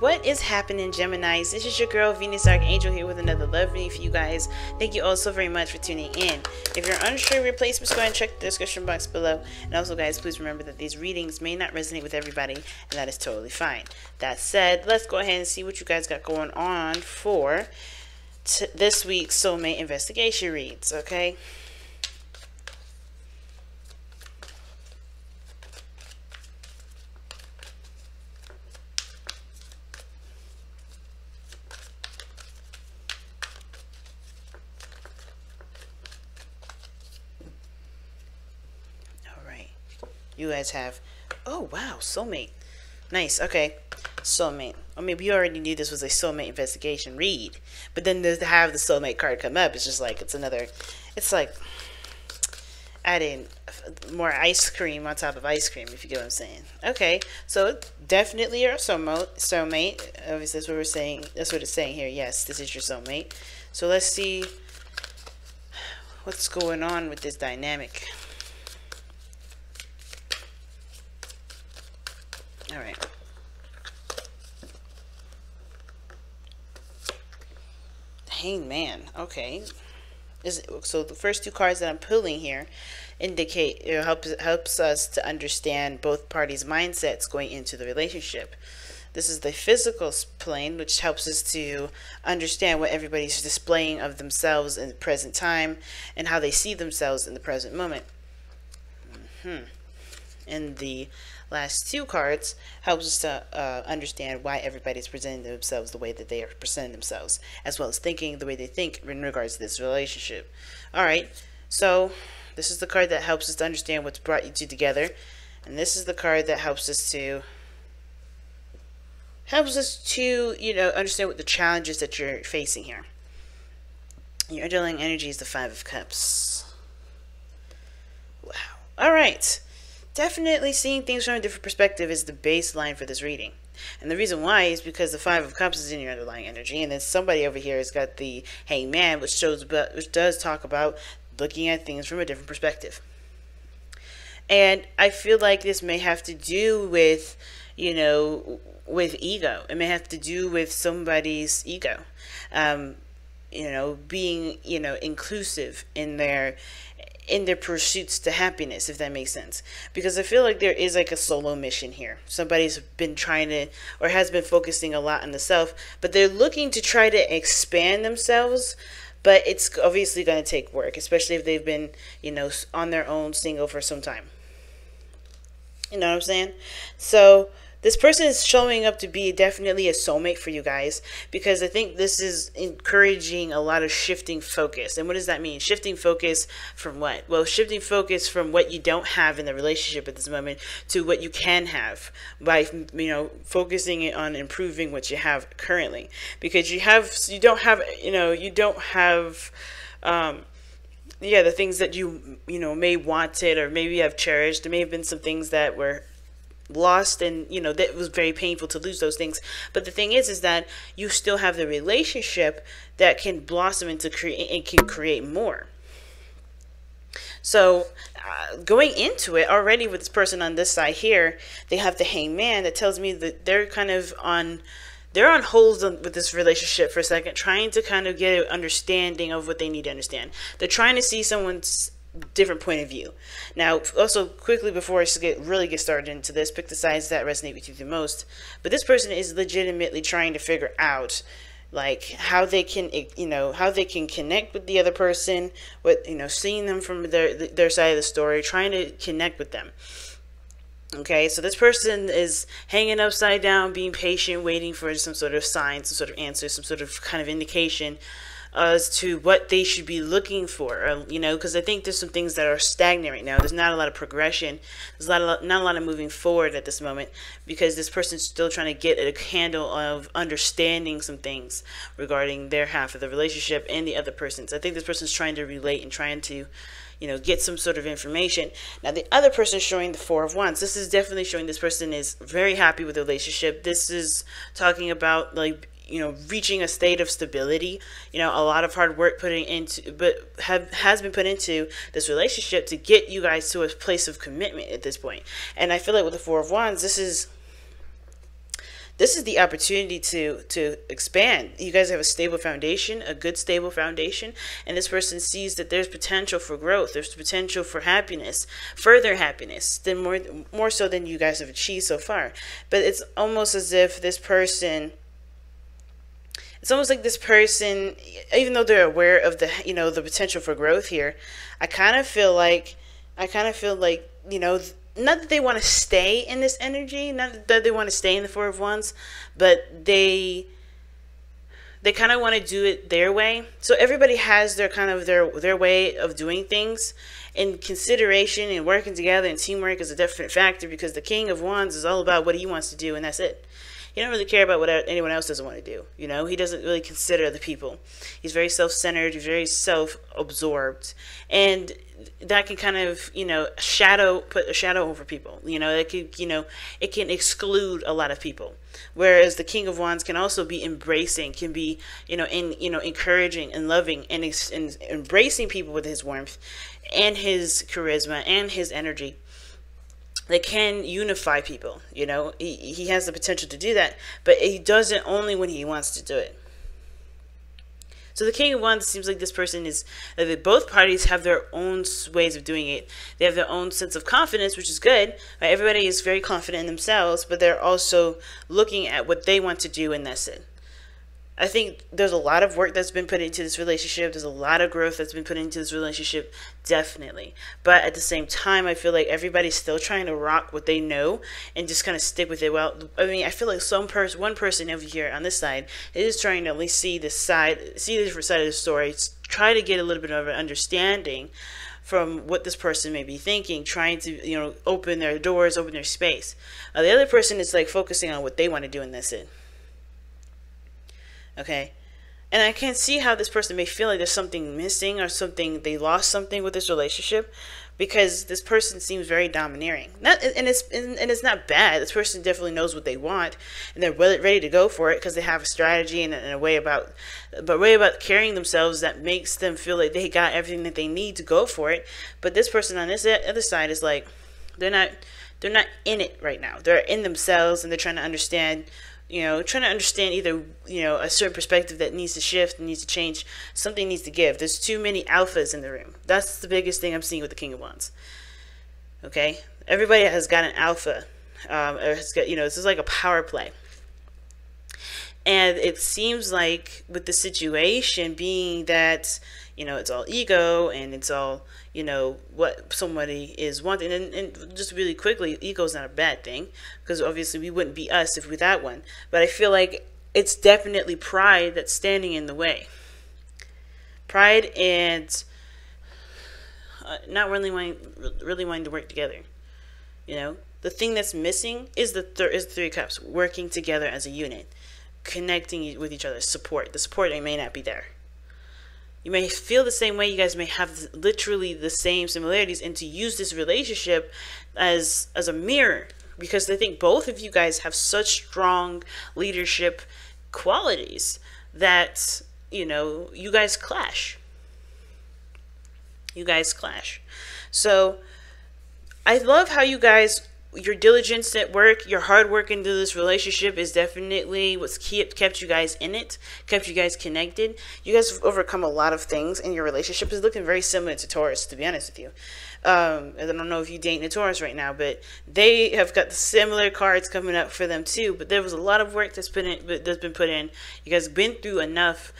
What is happening, Geminis? This is your girl Venus Archangel here with another love reading for you guys. Thank you all so very much for tuning in. If you're unsure of your placements, go ahead and check the description box below. And also, guys, please remember that these readings may not resonate with everybody, and that is totally fine. That said, let's go ahead and see what you guys got going on for this week's soulmate investigation reads, okay? You guys have, oh wow, soulmate. Nice, okay. Soulmate. Or maybe you already knew this was a soulmate investigation read. But then to have the soulmate card come up, it's just like, it's another, it's like adding more ice cream on top of ice cream, if you get what I'm saying. Okay, so definitely your soulmate. Obviously, that's what we're saying. That's what it's saying here. Yes, this is your soulmate. So let's see what's going on with this dynamic. All right. Hangman. Okay. So the first two cards that I'm pulling here indicate, helps us to understand both parties' mindsets going into the relationship. This is the physical plane, which helps us to understand what everybody's displaying of themselves in the present time and how they see themselves in the present moment. And the last two cards helps us to understand why everybody's presenting themselves the way that they are presenting themselves, as well as thinking the way they think in regards to this relationship. All right, so this is the card that helps us to understand what's brought you two together, and this is the card that helps us to understand what the challenges that you're facing here. Your underlying energy is the Five of Cups. Wow. All right. Definitely seeing things from a different perspective is the baseline for this reading. And the reason why is because the Five of Cups is in your underlying energy, and then somebody over here has got the Hangman, which does talk about looking at things from a different perspective. And I feel like this may have to do with, with ego. It may have to do with somebody's ego. Being, inclusive in their pursuits to happiness, if that makes sense. Because I feel like there is like a solo mission here. Somebody's been trying to, or has been focusing a lot on the self, but they're looking to try to expand themselves, but it's obviously going to take work, especially if they've been, on their own single for some time. You know what I'm saying? So this person is showing up to be definitely a soulmate for you guys, because I think this is encouraging a lot of shifting focus. And what does that mean? Shifting focus from what? Well, shifting focus from what you don't have in the relationship at this moment to what you can have by, focusing it on improving what you have currently. Because the things that you may wanted, or maybe have cherished. There may have been some things that were lost, and that was very painful to lose those things. But the thing is that you still have the relationship that can blossom into create more. So going into it already with this person on this side here, they have the Hangman. That tells me that they're kind of on hold with this relationship for a second, trying to kind of get an understanding of what they need to understand. They're trying to see someone's different point of view. Now, also quickly before I really get started into this, pick the sides that resonate with you the most. But this person is legitimately trying to figure out, like, how they can, how they can connect with the other person, with, seeing them from their side of the story, trying to connect with them. Okay, so this person is hanging upside down, being patient, waiting for some sort of sign, some sort of answer, some sort of kind of indication as to what they should be looking for, because I think there's some things that are stagnant right now. There's not a lot of progression. There's not a lot of moving forward at this moment, because this person's still trying to get a handle of understanding some things regarding their half of the relationship and the other person's. I think this person's trying to relate and trying to, get some sort of information. Now, the other person is showing the Four of Wands. This is definitely showing this person is very happy with the relationship. This is talking about, like, reaching a state of stability. A lot of hard work has been put into this relationship to get you guys to a place of commitment at this point. And I feel like with the Four of Wands, this is this is the opportunity to expand. You guys have a stable foundation, a good stable foundation, and this person sees that there's potential for growth, there's potential for happiness, further happiness, than more so than you guys have achieved so far. But it's almost as if this person, it's almost like this person, even though they're aware of the, you know, the potential for growth here, I kind of feel like, you know, not that they want to stay in this energy, not that they want to stay in the Four of Wands, but they kind of want to do it their way. So everybody has their kind of their way of doing things, and consideration and working together and teamwork is a definite factor, because the King of Wands is all about what he wants to do, and that's it. He don't really care about what anyone else doesn't want to do. You know, he doesn't really consider other people. He's very self-centered. He's very self-absorbed, and that can kind of, you know, put a shadow over people. You know, it could, you know, it can exclude a lot of people. Whereas the King of Wands can also be embracing, can be, you know, encouraging and loving and embracing people with his warmth and his charisma and his energy. That can unify people. You know, he has the potential to do that, but he does it only when he wants to do it. So the King of Wands seems like this person is, that both parties have their own ways of doing it. They have their own sense of confidence, which is good. Right? Everybody is very confident in themselves, but they're also looking at what they want to do, and that's it. I think there's a lot of work that's been put into this relationship. There's a lot of growth that's been put into this relationship, definitely. But at the same time, I feel like everybody's still trying to rock what they know and just kind of stick with it. Well, I mean, I feel like one person over here on this side is trying to at least see the different side of the story, try to get a little bit of an understanding from what this person may be thinking, trying to, you know, open their doors, open their space. The other person is like focusing on what they want to do, and that's it. Okay, and I can see how this person may feel like there's something missing, or something, they lost something with this relationship, because this person seems very domineering. It's not bad. This person definitely knows what they want, and they're ready to go for it, because they have a strategy and a way about carrying themselves that makes them feel like they got everything that they need to go for it. But this person on this other side is like, they're not in it right now. They're in themselves, and they're trying to understand. You know, trying to understand either, you know, a certain perspective that needs to shift, needs to change, something needs to give. There's too many alphas in the room. That's the biggest thing I'm seeing with the King of Wands. Okay? Everybody has got an alpha. Or has got, you know, this is like a power play. And it seems like with the situation being that, you know, it's all ego, and it's all, you know, what somebody is wanting. And just really quickly, ego is not a bad thing, because obviously we wouldn't be us if without one. But I feel like it's definitely pride that's standing in the way. Pride and not really wanting to work together. You know, the thing that's missing is the Three of Cups, working together as a unit, connecting with each other, support. The support may not be there. You may feel the same way. You guys may have literally the same similarities, and to use this relationship as a mirror, because I think both of you guys have such strong leadership qualities that, you know, you guys clash. You guys clash. So I love how you guys, your diligence at work, your hard work into this relationship is definitely what's kept you guys in it, kept you guys connected. You guys have overcome a lot of things, and your relationship is looking very similar to Taurus, to be honest with you. I don't know if you dating a Taurus right now, but they have got the similar cards coming up for them too. But there was a lot of work that's been put in. You guys have been through enough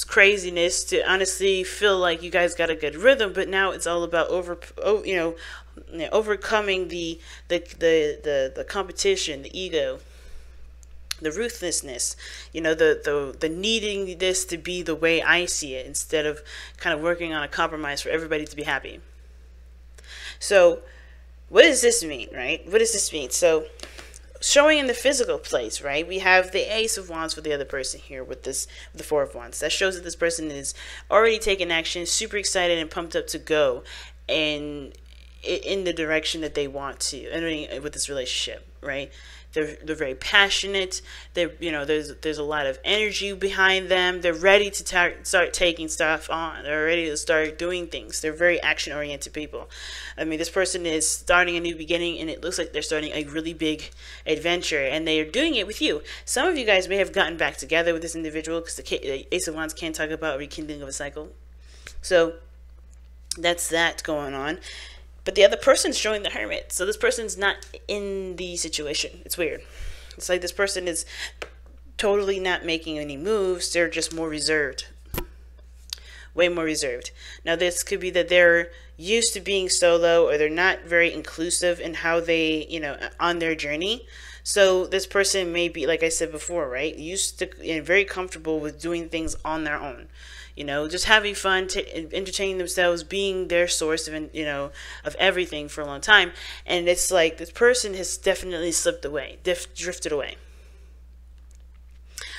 craziness to honestly feel like you guys got a good rhythm. But now it's all about overcoming the competition, the ego, the ruthlessness, you know, the needing this to be the way I see it, instead of kind of working on a compromise for everybody to be happy. So what does this mean, right? What does this mean? So showing in the physical place, right? We have the Ace of Wands for the other person here with the Four of Wands. That shows that this person is already taking action, super excited and pumped up to go and in the direction that they want to, with this relationship, right? They're very passionate. They're, you know, there's a lot of energy behind them. They're ready to start taking stuff on. They're ready to start doing things. They're very action-oriented people. I mean, this person is starting a new beginning, and it looks like they're starting a really big adventure, and they are doing it with you. Some of you guys may have gotten back together with this individual, because the Ace of Wands can talk about rekindling of a cycle. So that's that going on. But the other person's showing the Hermit. So this person's not in the situation. It's weird. It's like this person is totally not making any moves. They're just more reserved. Way more reserved. Now this could be that they're used to being solo, or they're not very inclusive in how they, you know, on their journey. So this person may be, like I said before, right, used to and very comfortable with doing things on their own. You know, just having fun, entertaining themselves, being their source of, you know, of everything for a long time. And it's like this person has definitely slipped away, drifted away.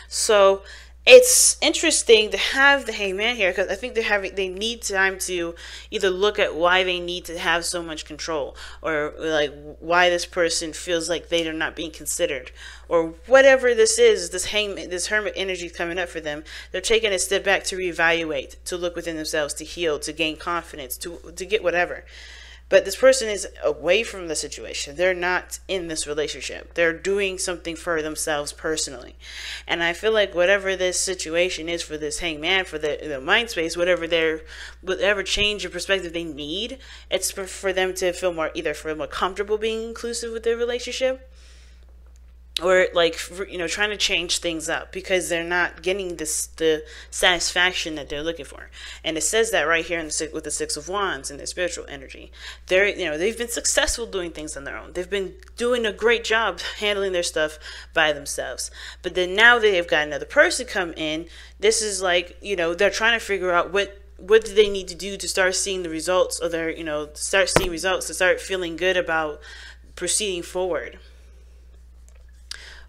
So it's interesting to have the Hangman here, because I think they need time to either look at why they need to have so much control, or like why this person feels like they are not being considered, or whatever this is. This Hermit energy coming up for them. They're taking a step back to reevaluate, to look within themselves, to heal, to gain confidence, to get whatever. But this person is away from the situation. They're not in this relationship. They're doing something for themselves personally. And I feel like whatever this situation is for this Hangman, for the mind space, whatever change of perspective they need, it's for them to feel either more comfortable being inclusive with their relationship, or like, you know, trying to change things up, because they're not getting the satisfaction that they're looking for. And it says that right here with the Six of Wands and their spiritual energy. They've been successful doing things on their own. They've been doing a great job handling their stuff by themselves. But then now that they've got another person come in, this is like, you know, they're trying to figure out what do they need to do to start seeing the results of their, you know, start seeing results, to start feeling good about proceeding forward.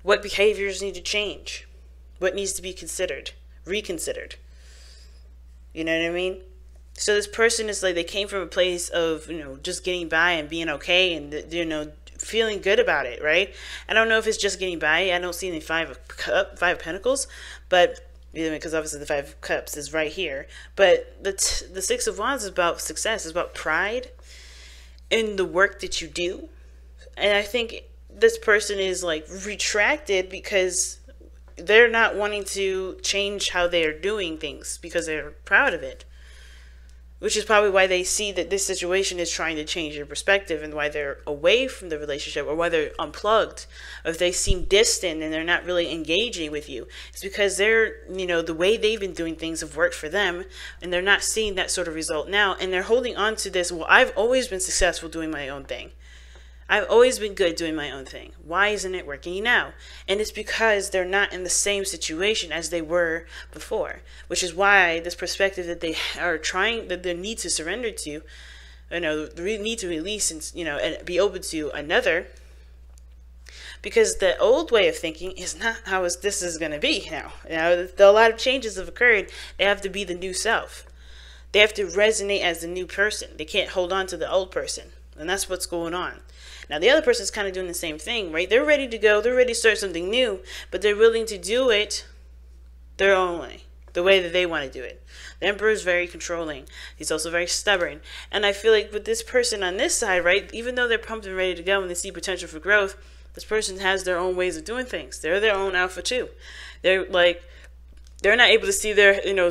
What behaviors need to change? What needs to be reconsidered? You know what I mean? So this person is like, they came from a place of, you know, just getting by and being okay, and, you know, feeling good about it, right? I don't know if it's just getting by. I don't see any Five of Pentacles, but because obviously the Five of Cups is right here. But the Six of Wands is about success. It's about pride in the work that you do. And I think this person is like retracted because they're not wanting to change how they are doing things, because they're proud of it, which is probably why they see that this situation is trying to change their perspective, and why they're away from the relationship, or why they're unplugged, or if they seem distant and they're not really engaging with you. It's because they're, you know, the way they've been doing things have worked for them, and they're not seeing that sort of result now, and they're holding on to this. Well, I've always been successful doing my own thing. I've always been good doing my own thing. Why isn't it working now? And it's because they're not in the same situation as they were before, which is why this perspective that they are trying, that they need to surrender to, you know, they need to release, and, you know, and be open to another, because the old way of thinking is not how this is going to be now. You know, a lot of changes have occurred. They have to be the new self. They have to resonate as the new person. They can't hold on to the old person. And that's what's going on. Now, the other person's kind of doing the same thing, right? They're ready to go. They're ready to start something new, but they're willing to do it their own way, the way that they want to do it. The Emperor is very controlling. He's also very stubborn. And I feel like with this person on this side, right, even though they're pumped and ready to go and they see potential for growth, this person has their own ways of doing things. They're their own alpha too. They're not able to see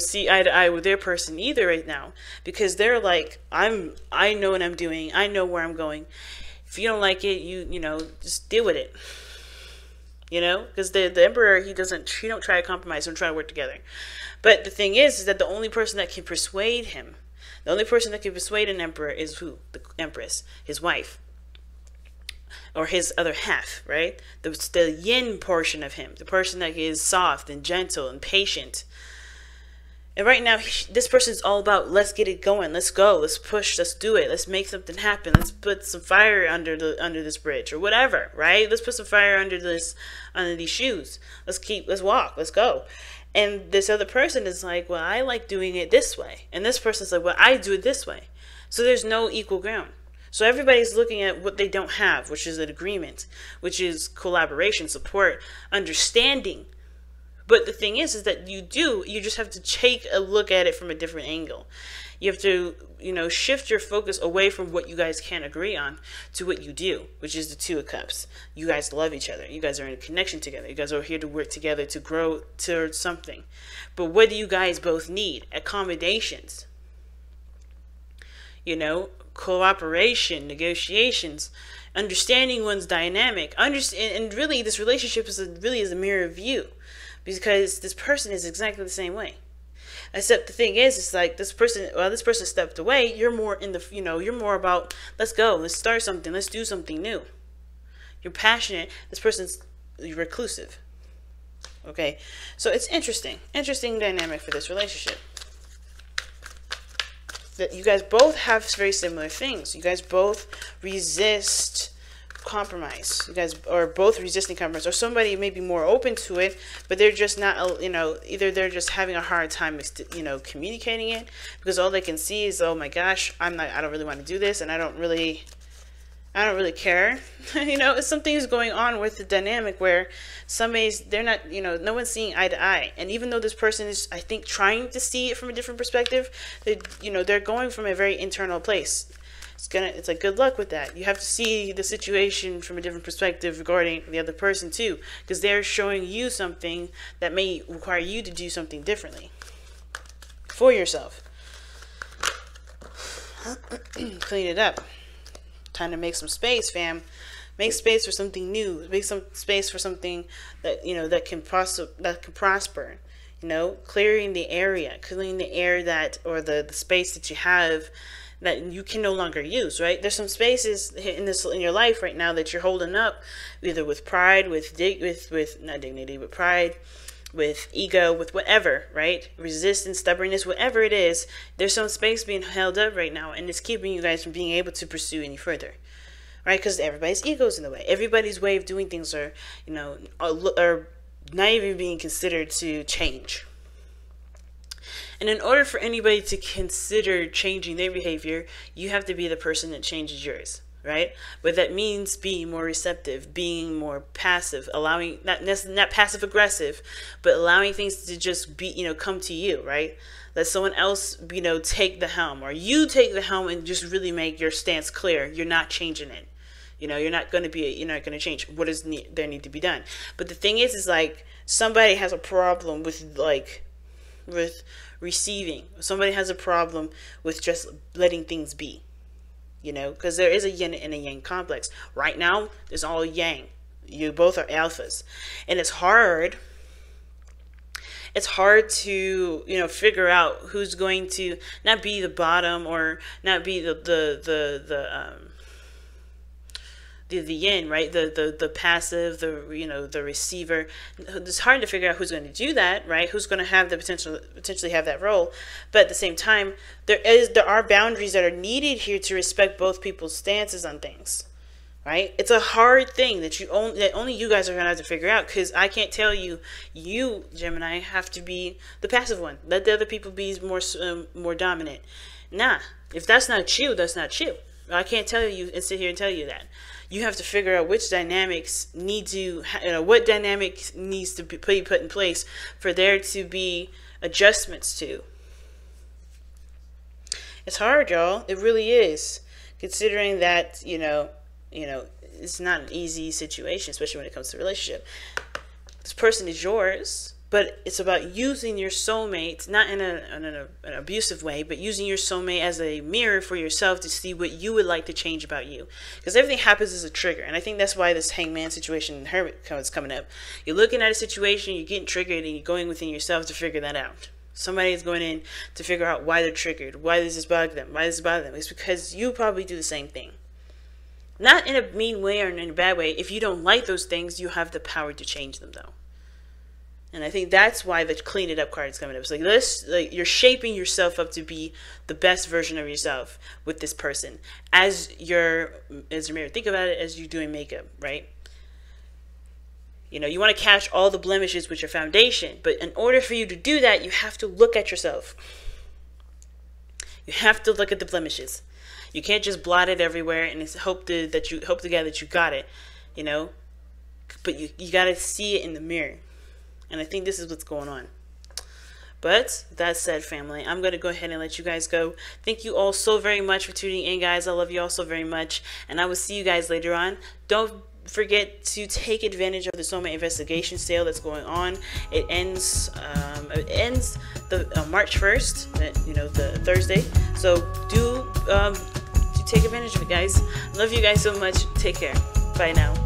see eye to eye with their person either right now, because they're like, I know what I'm doing. I know where I'm going. If you don't like it, you know, just deal with it. You know, because the Emperor, he don't try to compromise and try to work together. But the thing is that the only person that can persuade him, the only person that can persuade an Emperor is who? The Empress, his wife, or his other half, right? The yin portion of him, the person that is soft and gentle and patient. And right now, this person is all about, let's get it going, let's go, let's push, let's do it, let's make something happen, let's put some fire under this bridge, or whatever, right? Let's put some fire under these shoes. Let's walk, let's go. And this other person is like, well, I like doing it this way, and this person's like, well, I do it this way. So there's no equal ground. So everybody's looking at what they don't have, which is an agreement, which is collaboration, support, understanding. But the thing is that you just have to take a look at it from a different angle. You have to, shift your focus away from what you guys can't agree on to what you do, which is the Two of Cups. You guys love each other. You guys are in a connection together. You guys are here to work together to grow towards something. But what do you guys both need? Accommodations. Cooperation, negotiations, understanding one's dynamic. And really, this relationship is a mirror of you. Because this person is exactly the same way. Except the thing is, it's like this person stepped away. You're more in the, you're more about, let's go, let's start something, let's do something new. You're passionate. This person's reclusive. Okay, so it's interesting dynamic for this relationship. That you guys both have very similar things. You guys both resist compromise. You guys are both resisting compromise, or somebody may be more open to it, but they're just not, either they're just having a hard time, communicating it, because all they can see is, oh my gosh, I don't really want to do this, and I don't really care. Something's going on with the dynamic where they're not, no one's seeing eye to eye. And even though this person is, I think, trying to see it from a different perspective, they're going from a very internal place. It's like, good luck with that. You have to see the situation from a different perspective regarding the other person too, because they're showing you something that may require you to do something differently for yourself. Clean it up. Time to make some space, fam. Make space for something new. Make some space for something that that can prosper. Clearing the area, clearing the air or the space that you have that you can no longer use, right? There's some spaces in your life right now that you're holding up, either with pride, with not dignity, with pride, with ego, with whatever, right? Resistance, stubbornness, whatever it is. There's some space being held up right now, and it's keeping you guys from being able to pursue any further, right? Because everybody's ego's in the way. Everybody's way of doing things are not even being considered to change. And in order for anybody to consider changing their behavior, you have to be the person that changes yours, right? But that means being more receptive, being more passive, allowing, not passive aggressive, but allowing things to just be, come to you, right? Let someone else, take the helm, or you take the helm and just really make your stance clear. You're not changing it. You're not going to change what is there need to be done. But the thing is like, somebody has a problem with receiving. Somebody has a problem with just letting things be, because there is a yin and a yang complex. Right now, there's all yang. You both are alphas, and it's hard to figure out who's going to not be the bottom or not be the yin, right? The passive, the receiver. It's hard to figure out who's going to do that, right? Who's going to have the potentially have that role. But at the same time, there are boundaries that are needed here to respect both people's stances on things, right? It's a hard thing that only you guys are going to have to figure out, because I can't tell you, Gemini, have to be the passive one. Let the other people be more dominant. Nah, if that's not you, that's not you. I can't tell you and sit here and tell you that. You have to figure out which dynamics what dynamic needs to be put in place for there to be adjustments to. It's hard, y'all. It really is. Considering that, it's not an easy situation, especially when it comes to a relationship. This person is yours, but it's about using your soulmate, not in an abusive way, but using your soulmate as a mirror for yourself to see what you would like to change about you. Because everything happens as a trigger. And I think that's why this hangman situation and hermit is coming up. You're looking at a situation, you're getting triggered, and you're going within yourself to figure that out. Somebody is going in to figure out why they're triggered. Why does this bug them? Why does this bother them? It's because you probably do the same thing. Not in a mean way or in a bad way. If you don't like those things, you have the power to change them, though. And I think that's why the clean it up card is coming up. It's like this, you're shaping yourself up to be the best version of yourself with this person as your mirror. Think about it as you're doing makeup, right? You want to catch all the blemishes with your foundation, but in order for you to do that, you have to look at yourself. You have to look at the blemishes. You can't just blot it everywhere and hope to God that you got it, you know. But you got to see it in the mirror. And I think this is what's going on. But that said, family, I'm going to go ahead and let you guys go. Thank you all so very much for tuning in, guys. I love you all so very much. And I will see you guys later on. Don't forget to take advantage of the SOULMATE investigation sale that's going on. It ends the March 1st, you know, the Thursday. So do take advantage of it, guys. Love you guys so much. Take care. Bye now.